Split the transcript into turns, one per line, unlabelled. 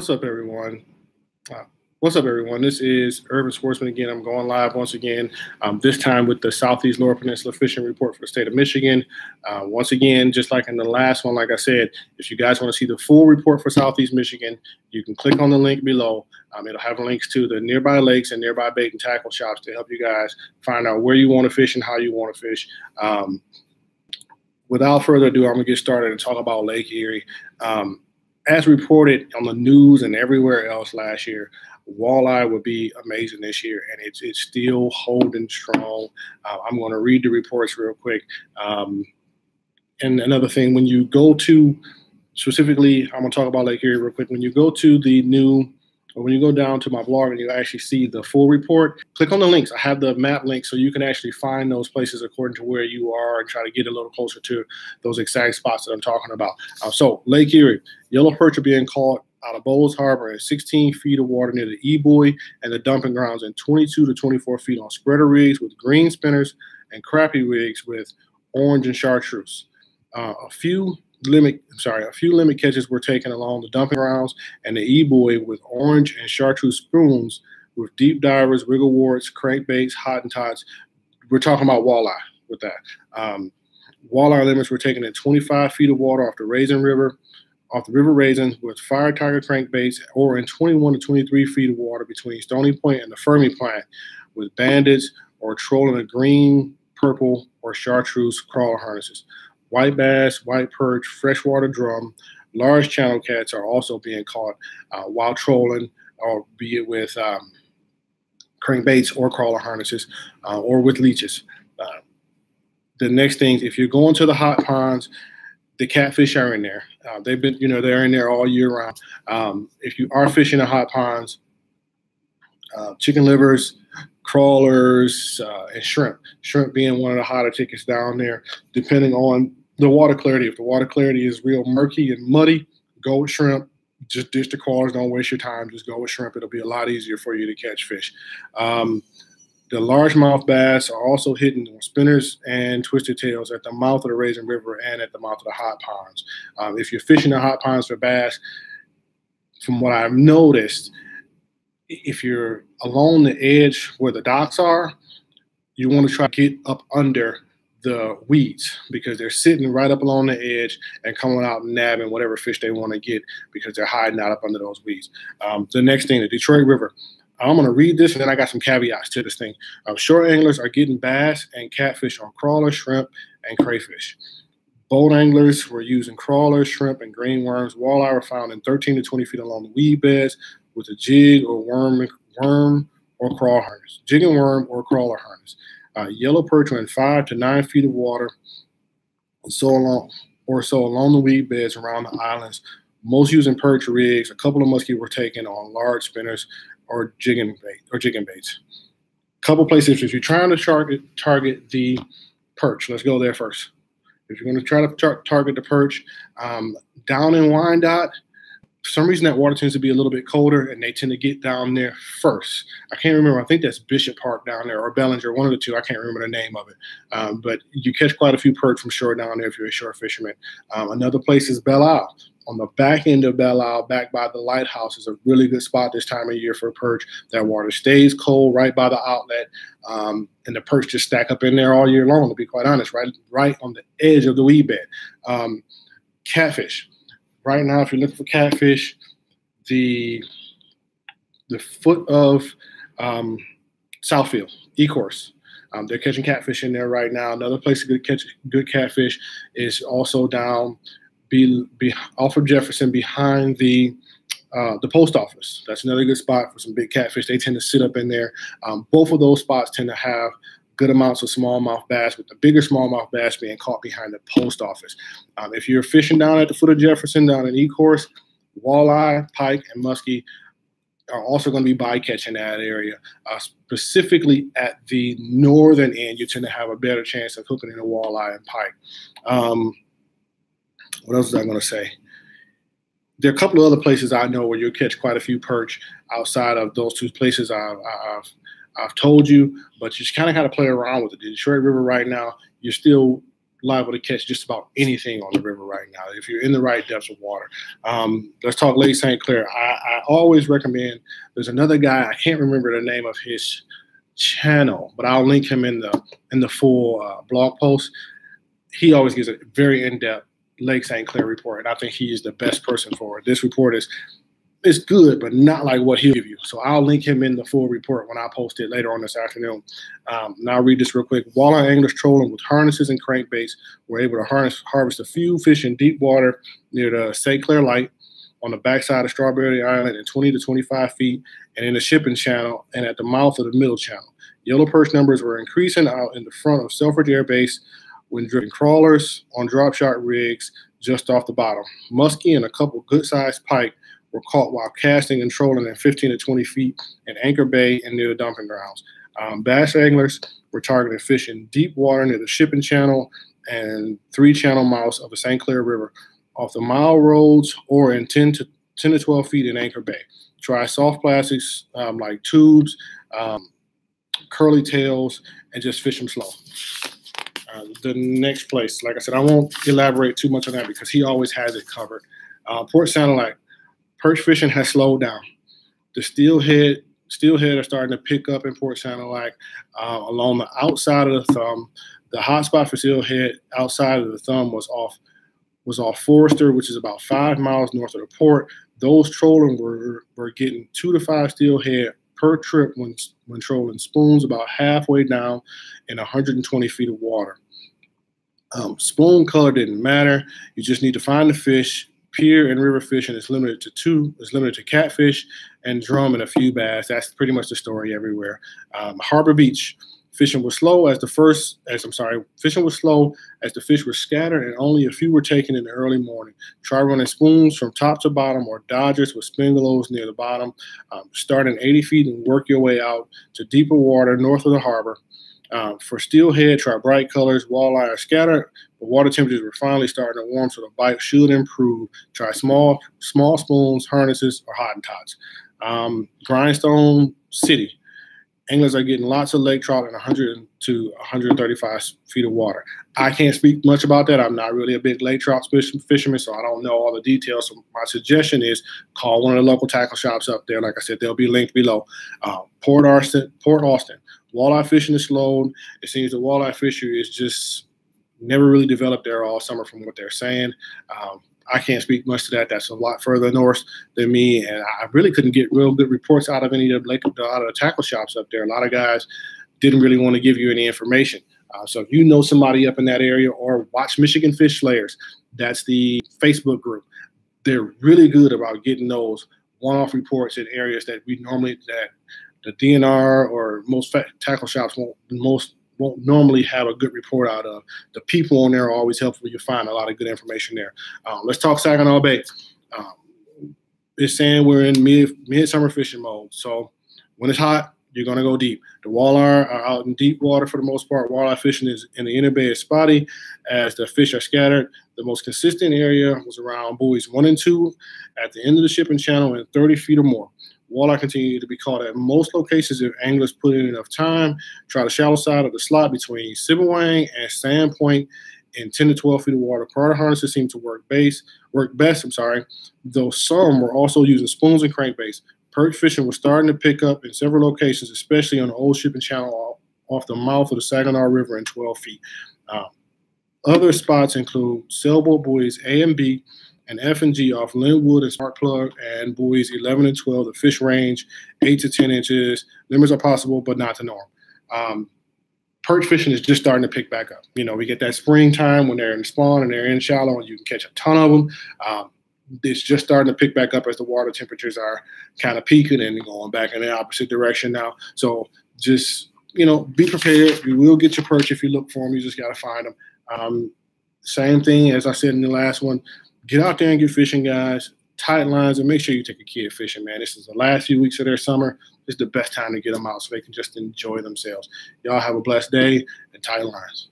What's up, everyone? Uh, what's up, everyone? This is Urban Sportsman again. I'm going live once again, this time with the Southeast Lower Peninsula Fishing Report for the state of Michigan. Once again, just like in the last one, like I said, if you guys want to see the full report for Southeast Michigan, you can click on the link below. It'll have links to the nearby lakes and nearby bait and tackle shops to help you guys find out where you want to fish and how you want to fish. Without further ado, I'm going to get started and talk about Lake Erie. As reported on the news and everywhere else last year, walleye would be amazing this year, and it's still holding strong. I'm going to read the reports real quick. And another thing, when you go to, specifically, I'm going to talk about Lake Erie real quick. When you go to the new, or when you go down to my blog and you actually see the full report, click on the links. I have the map link so you can actually find those places according to where you are and try to get a little closer to those exact spots that I'm talking about. So Lake Erie, yellow perch are being caught out of Bowles Harbor in 16 feet of water near the E-buoy and the dumping grounds, and 22 to 24 feet on spreader rigs with green spinners and crappie rigs with orange and chartreuse. A few limit catches were taken along the dumping grounds and the E-buoy with orange and chartreuse spoons with deep divers, wiggle-warts, crankbaits, Hottentots. We're talking about walleye with that. Walleye limits were taken at 25 feet of water off the River Raisin with fire tiger crankbaits, or in 21 to 23 feet of water between Stony Point and the Fermi plant with bandits or trolling a green, purple, or chartreuse crawler harnesses. White bass, white perch, freshwater drum, large channel cats are also being caught while trolling, or be it with crankbaits or crawler harnesses or with leeches. The next thing, if you're going to the hot ponds, the catfish are in there. They've been, they're in there all year round. If you are fishing the hot ponds, chicken livers, crawlers, and shrimp. Shrimp being one of the hotter tickets down there, depending on the water clarity. If the water clarity is real murky and muddy, go with shrimp. Just ditch the crawlers. Don't waste your time. Just go with shrimp. It'll be a lot easier for you to catch fish. The largemouth bass are also hitting spinners and twisted tails at the mouth of the Raisin River and at the mouth of the hot ponds. If you're fishing the hot ponds for bass, from what I've noticed, if you're along the edge where the docks are, you want to try to get up under the weeds because they're sitting right up along the edge and coming out and nabbing whatever fish they want to get because they're hiding out up under those weeds. The next thing, the Detroit River. I'm going to read this, and then I got some caveats to this thing. Short anglers are getting bass and catfish on crawler, shrimp, and crayfish. Boat anglers were using crawlers, shrimp, and green worms. Walleye were found in 13 to 20 feet along the weed beds with a jig or worm or crawl harness. Jig and worm or crawler harness. Yellow perch were in 5 to 9 feet of water so along the weed beds around the islands. Most using perch rigs. A couple of muskie were taken on large spinners or jigging baits. Couple places if you're trying to target the perch. Let's go there first. If you're going to try to target the perch, down in Wyandotte, for some reason that water tends to be a little bit colder, and they tend to get down there first. I can't remember. I think that's Bishop Park down there, or Bellinger, one of the two. I can't remember the name of it. But you catch quite a few perch from shore down there if you're a shore fisherman. Another place is Belle Isle. On the back end of Belle Isle, back by the lighthouse, is a really good spot this time of year for perch. That water stays cold right by the outlet, and the perch just stack up in there all year long, to be quite honest, right on the edge of the weed bed. Catfish. Right now, if you're looking for catfish, the foot of Southfield, E-course. They're catching catfish in there right now. Another place to catch good catfish is also down off of Jefferson behind the post office. That's another good spot for some big catfish. They tend to sit up in there. Both of those spots tend to have good amounts of smallmouth bass, with the bigger smallmouth bass being caught behind the post office. If you're fishing down at the foot of Jefferson, down in E-course, walleye, pike, and muskie are also going to be bycatch in that area. Specifically at the northern end, you tend to have a better chance of hooking in a walleye and pike. What else was I going to say? There are a couple of other places I know where you'll catch quite a few perch outside of those two places I've told you, but you just kind of got to play around with it. The Detroit River right now, you're still liable to catch just about anything on the river right now if you're in the right depths of water. Let's talk Lake St. Clair. I always recommend, there's another guy, I can't remember the name of his channel, but I'll link him in the full blog post. He always gives a very in-depth Lake St. Clair report, and I think he is the best person for it. This report is good, but not like what he'll give you. So I'll link him in the full report when I post it later on this afternoon. And I'll read this real quick. Walleye anglers trolling with harnesses and crankbaits were able to harvest a few fish in deep water near the St. Clair Light on the backside of Strawberry Island at 20 to 25 feet, and in the shipping channel and at the mouth of the middle channel. Yellow perch numbers were increasing out in the front of Selfridge Air Base when driven crawlers on drop shot rigs just off the bottom. Muskie and a couple good-sized pike were caught while casting and trolling at 15 to 20 feet in Anchor Bay and near the dumping grounds. Bass anglers were targeting fish in deep water near the shipping channel and 3 channel mouths of the St. Clair River off the mile roads or in 10 to 12 feet in Anchor Bay. Try soft plastics like tubes, curly tails, and just fish them slow. The next place, like I said, I won't elaborate too much on that because he always has it covered. Port Satellite. Perch fishing has slowed down. The steelhead are starting to pick up in Port Satellite along the outside of the thumb. The hotspot for steelhead outside of the thumb was off Forester, which is about 5 miles north of the port. Those trolling were getting 2 to 5 steelhead per trip when trolling spoons about halfway down in 120 feet of water. Spoon color didn't matter. You just need to find the fish. Pier and river fishing is limited to 2. It's limited to catfish and drum and a few bass. That's pretty much the story everywhere. Harbor Beach, fishing was slow as the fish were scattered and only a few were taken in the early morning. Try running spoons from top to bottom or dodgers with spingalos near the bottom. Start in 80 feet and work your way out to deeper water north of the harbor. For steelhead, try bright colors. Walleye are scattered, but water temperatures were finally starting to warm, so the bite should improve. Try small spoons, harnesses, or Hottentots. Grindstone City. Anglers are getting lots of lake trout in 100 to 135 feet of water. I can't speak much about that. I'm not really a big lake trout fisherman, so I don't know all the details. So my suggestion is call one of the local tackle shops up there. Like I said, they'll be linked below. Port Austin. Walleye fishing is slowed. It seems the walleye fishery is just never really developed there all summer from what they're saying. I can't speak much to that. That's a lot further north than me, and I really couldn't get real good reports out of any of the tackle shops up there. A lot of guys didn't really want to give you any information. So if you know somebody up in that area, or watch Michigan Fish Slayers, that's the Facebook group. They're really good about getting those one-off reports in areas that the DNR or most tackle shops won't normally have a good report out of. The people on there are always helpful. You find a lot of good information there. Let's talk Saginaw Bay. It's saying we're in midsummer fishing mode. So when it's hot, you're going to go deep. The walleye are out in deep water for the most part. Walleye fishing is in the inner bay is spotty as the fish are scattered. The most consistent area was around buoys 1 and 2 at the end of the shipping channel and 30 feet or more. Walleye continue to be caught at most locations if anglers put in enough time. Try the shallow side of the slot between Sibawang and Sand Point in 10 to 12 feet of water. Carter harnesses seem to work best, though some were also using spoons and crankbaits. Perch fishing was starting to pick up in several locations, especially on the old shipping channel off the mouth of the Saginaw River in 12 feet. Other spots include sailboat buoys A and B, and F and G off Linwood and Sparkplug, and buoys 11 and 12. The fish range 8 to 10 inches. Limits are possible, but not the norm. Perch fishing is just starting to pick back up. You know, we get that springtime when they're in spawn and they're in shallow, and you can catch a ton of them. It's just starting to pick back up as the water temperatures are kind of peaking and going back in the opposite direction now. So just, you know, be prepared. You will get your perch if you look for them. You just got to find them. Same thing as I said in the last one. Get out there and get fishing, guys. Tight lines, and make sure you take a kid fishing, man. This is the last few weeks of their summer. This is the best time to get them out so they can just enjoy themselves. Y'all have a blessed day and tight lines.